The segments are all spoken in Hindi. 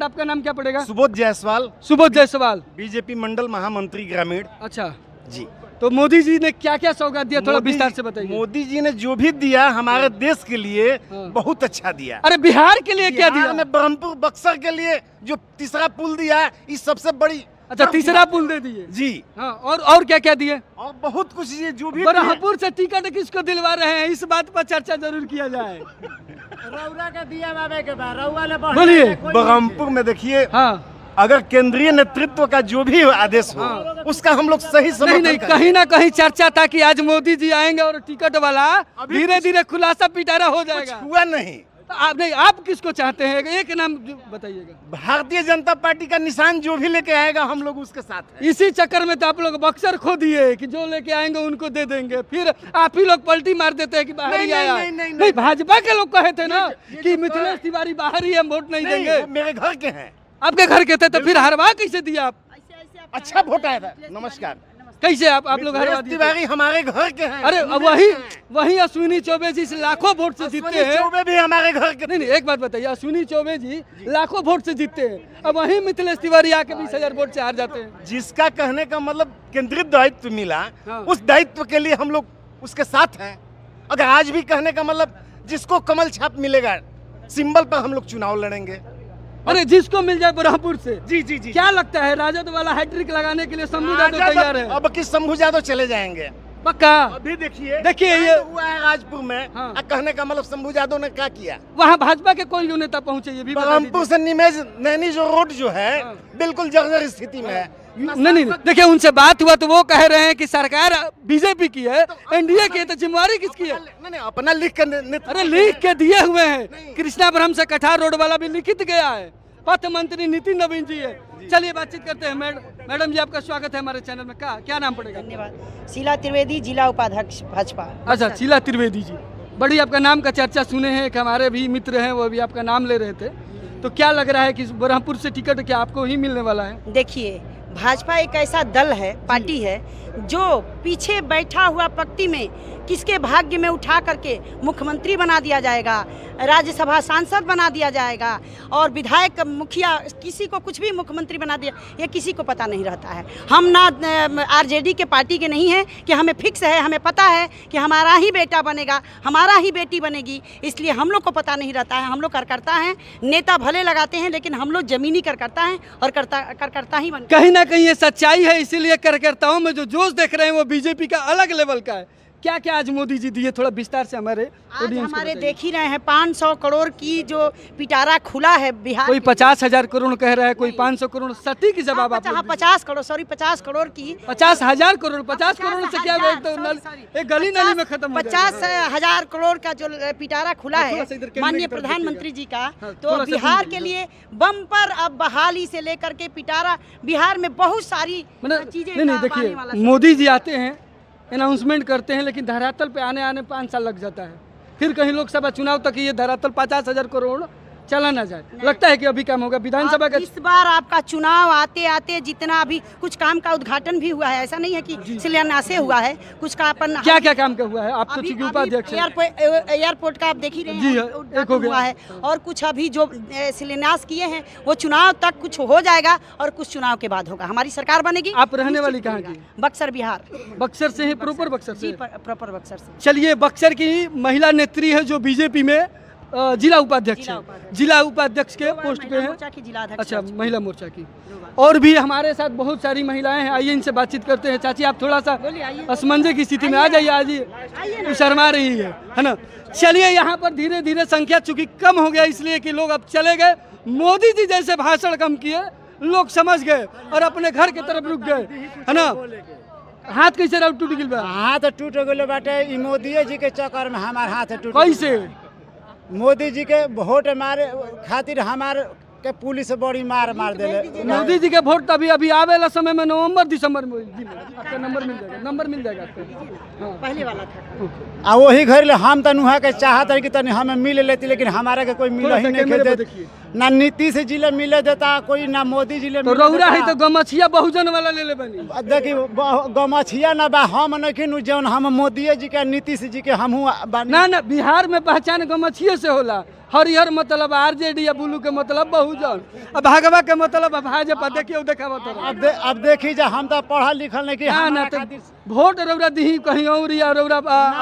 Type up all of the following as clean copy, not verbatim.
आपका नाम क्या पड़ेगा? सुबोध जायसवाल, सुबोध जायसवाल, बीजेपी मंडल महामंत्री ग्रामीण। अच्छा, जी, तो मोदी जी ने क्या क्या सौगात दिया, थोड़ा विस्तार से बताइए। मोदी जी ने जो भी दिया हमारे देश के लिए हाँ। बहुत अच्छा दिया। अरे बिहार के लिए क्या बिहार दिया? में ब्रह्मपुर बक्सर के लिए जो तीसरा पुल दिया है, इस सबसे बड़ी। अच्छा, तीसरा पुल दे दिए जी, हाँ, और क्या क्या दिए? और बहुत कुछ ये जो भी बरहमपुर से टिकट किसको दिलवा रहे हैं, इस बात पर चर्चा जरूर किया जाए। रउरा का दिया बाबे के बाद रउआ ले बढ़ बोलिए। ब्रह्मपुर में देखिए, हाँ, अगर केंद्रीय नेतृत्व का जो भी आदेश हो हाँ। उसका हम लोग सही नहीं समर्थन नहीं, करें। कहीं ना कहीं चर्चा था कि आज मोदी जी आएंगे और टिकट वाला धीरे धीरे खुलासा पिटारा हो कुछ जाएगा। हुआ नहीं। तो आप नहीं, आप किसको चाहते हैं, एक नाम बताइएगा। भारतीय जनता पार्टी का निशान जो भी लेके आएगा हम लोग उसके साथ हैं। इसी चक्कर में तो आप लोग बक्सर खो दिए कि जो लेके आएंगे उनको दे देंगे, फिर आप ही लोग पलटी मार देते हैं कि बाहर ही नहीं, आया। नहीं, नहीं, नहीं, भाजपा के लोग कहे थे ना कि मिथिलेश तिवारी बाहर ही, हम वोट नहीं देंगे। वो मेरे घर के हैं। आपके घर के थे तो फिर हरवा कैसे दिया आप? अच्छा वोट आया था। नमस्कार। कैसे आप लोग हरवा मिथिलेश दिए? तिवारी हमारे घर के हैं। अरे वही अश्विनी चौबे जी से लाखों वोट से जीतते अश्विनी हैं। चौबे भी हमारे घर के। नहीं नहीं, एक बात बताइए, अश्विनी चौबे जी लाखों वोट से जीतते हैं, अब वही मिथिलेश तिवारी आके 20,000 वोट से हार जाते हैं। जिसका कहने का मतलब केंद्रीय दायित्व मिला, हाँ। उस दायित्व के लिए हम लोग उसके साथ हैं। अगर आज भी कहने का मतलब जिसको कमल छाप मिलेगा, सिंबल पर हम लोग चुनाव लड़ेंगे। अरे जिसको मिल जाए ब्रह्मपुर से। जी जी जी। क्या लगता है, राजद वाला हैट्रिक लगाने के लिए शंभू यादव तैयार है? अब किस शंभू यादव चले जाएंगे। पक्का? अभी देखिए देखिए ये हुआ है राजपुर में। हाँ। कहने का मतलब शंभू यादव ने क्या किया। वहाँ भाजपा के कोई नेता पहुंचे, ये भी बता बलरामपुर दीजिए। से निमेज नैनी जो रोड जो है हाँ। बिल्कुल जर्जर स्थिति में है। नहीं नहीं, देखिए उनसे बात हुआ तो वो कह रहे हैं कि सरकार बीजेपी की है, एनडीए की है, तो जिम्मेवारी किसकी है? नहीं अपना लिख कर अरे लिख के दिए हुए हैं, कृष्णापुरम से कठार रोड वाला भी लिखित गया है, पथ मंत्री नितिन नवीन जी है। चलिए बातचीत करते हैं। मैडम जी, आपका स्वागत है हमारे चैनल में। क्या नाम पड़ेगा? धन्यवाद। शीला त्रिवेदी, जिला उपाध्यक्ष भाजपा। अच्छा, शीला त्रिवेदी जी, बड़ी आपका नाम का चर्चा सुने हैं, एक हमारे भी मित्र हैं वो भी आपका नाम ले रहे थे, तो क्या लग रहा है कि ब्रह्मपुर से टिकट क्या आपको ही मिलने वाला है? देखिए, भाजपा एक ऐसा दल है, पार्टी है, जो पीछे बैठा हुआ पक्ति में किसके भाग्य में उठा करके मुख्यमंत्री बना दिया जाएगा, राज्यसभा सांसद बना दिया जाएगा और विधायक, मुखिया, किसी को कुछ भी मुख्यमंत्री बना दिया, ये किसी को पता नहीं रहता है। हम ना आरजेडी के पार्टी के नहीं हैं कि हमें फिक्स है, हमें पता है कि हमारा ही बेटा बनेगा, हमारा ही बेटी बनेगी, इसलिए हम लोग को पता नहीं रहता है। हम लोग करकर्ता हैं, नेता भले लगाते हैं लेकिन हम लोग जमीनी करकर्ता हैं और करकर्ता ही बनते हैं। कहीं ना कहीं ये सच्चाई है, इसीलिए कार्यकर्ताओं में जो जोश देख रहे हैं वो बीजेपी का अलग लेवल का है। क्या क्या आज मोदी जी दिए, थोड़ा विस्तार से हमारे आज ऑडियंस को हमारे बताइए। देख ही रहे हैं 500 करोड़ की जो पिटारा खुला है बिहार। कोई 50,000 करोड़ कह रहा है, कोई 500 करोड़। सटीक जवाब आप लोग 50 करोड़, सॉरी 50 करोड़ की। 50,000 करोड़, 50 करोड़ से क्या हजार, एक तो sorry, एक गली नाली में खत्म हो जाएगा। 50,000 करोड़ का जो पिटारा खुला थोड़ा सा है इधर कैमरे माननीय की तरफ प्रधानमंत्री जी का, हाँ, तो थोड़ा सा बिहार दूर के दीजिए। लिए बम्पर अब बहाली से लेकर के पिटारा, बिहार में बहुत सारी मतलब चीजें नहीं आने देखिए, वाला मोदी जी आते हैं, अनाउंसमेंट करते हैं, लेकिन धरातल पे आने 5 साल लग जाता है, फिर कहीं लोकसभा चुनाव तक ये धरातल 50,000 करोड़ चला ना जाए। लगता है कि अभी काम होगा विधानसभा का। इस बार आपका चुनाव आते आते जितना अभी कुछ काम का उद्घाटन भी हुआ है, ऐसा नहीं है कि शिलान्यास हुआ है, कुछ का अपन क्या क्या काम का हुआ है? आप तो अभी चूंकि उपाध्यक्ष हैं। एयरपोर्ट का आप देख ही रहे जी हैं, हाँ, उद्घाटन एक हो गया। हुआ है, और कुछ अभी जो शिलान्यास किए हैं वो चुनाव तक कुछ हो जाएगा और कुछ चुनाव के बाद होगा। हमारी सरकार बनेगी। आप रहने वाली कहाँ की? बक्सर, बिहार। बक्सर से है, प्रॉपर बक्सर जी, से। प्रॉपर बक्सर से। चलिए, बक्सर की महिला नेत्री है जो बीजेपी में जिला उपाध्यक्ष है, जिला उपाध्यक्ष के पोस्ट पे है। मोर्चा की जिला अध्यक्ष। अच्छा, महिला मोर्चा की। और भी हमारे साथ बहुत सारी महिलाएं हैं, आइए इनसे बातचीत करते हैं। चाची, आप थोड़ा सा असमंजस की स्थिति में आ जाइए, आइए, शर्मा रही है ना। चलिए, यहाँ पर धीरे धीरे संख्या चूंकि कम हो गया, इसलिए कि लोग अब चले गए। मोदी जी जैसे भाषण कम किए, लोग समझ गए और अपने घर की तरफ रुक गए, है ना। हाथ कैसे रहा टूट गिल बा? हाथ टूट गए बाटे, ई मोदी जी के चक्कर में हमार हाथ टूट। कैसे? मोदी जी के वोट मारे खातिर हमार के पुलिस बड़ी मार देले। मोदी जी के वोट तो अभी आवेला समय में नवंबर दिसंबर में आपका नंबर मिल जाएगा, नंबर मिल जाएगा आपका। हाँ, पहले वाला था। आ वही घर ले हम तनुहा के चाहत है कि तनी हमें मिल लेती, लेकिन हमारा के कोई मिल थोड़ा ही सा नहीं कैमरे पे खेते। देखिए। ना नीतीश जी ले मिले देता कोई, ना मोदी जी ले तो मिले रौरा है देता। तो गमछिया बहुजन वाला ले ले बनी। देखी गमछिया ना बा हम नहीं जौन हम मोदी जी के नीतीश जी के हमहू बानी। ना ना, बिहार में पहचान गमछिए से होला। हरिहर मतलब आरजेडी या बुलू के मतलब बहुजन, अब भागवा के मतलब भाजपा। देखिए देखावा तो अब देखी जा हम तो पढ़ल लिखल नहीं कि ना ना, हमारा तो खातिर- वोट रौरा दी कहीं और या रौरा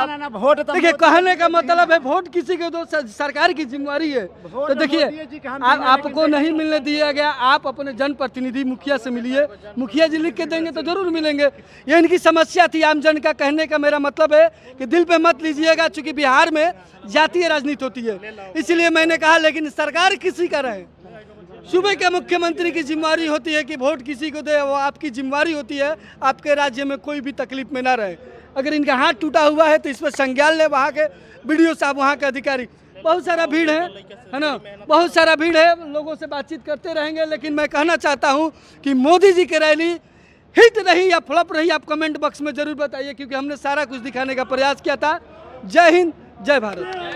ना वोट तो देखिए कहने का मतलब है वोट किसी के तो सरकार की जिम्मेवारी है। वोट तो देखिए मोदी जी के हम आप देंगे, आपको नहीं मिलने दिया गया, आप अपने जनप्रतिनिधि मुखिया से मिलिए, मुखिया जी लिख के देंगे तो जरूर मिलेंगे। ये इनकी समस्या थी आम जन का। कहने का मेरा मतलब है कि दिल पे मत लीजिएगा, चूंकि बिहार में जातीय राजनीति होती है, इसलिए मैंने कहा। लेकिन सरकार किसी का रहे, सूबे के मुख्यमंत्री की जिम्मेवारी होती है कि वोट किसी को दे, वो आपकी जिम्मेवारी होती है आपके राज्य में कोई भी तकलीफ में ना रहे। अगर इनका हाथ टूटा हुआ है तो इस पर संज्ञान ले वहाँ के बीडीओ साहब, वहाँ के अधिकारी। बहुत सारा भीड़ है ना, बहुत सारा भीड़ है, लोगों से बातचीत करते रहेंगे। लेकिन मैं कहना चाहता हूँ कि मोदी जी की रैली हिट रही या फ्लॉप रही, आप कमेंट बॉक्स में जरूर बताइए, क्योंकि हमने सारा कुछ दिखाने का प्रयास किया था। जय हिंद, जय भारत।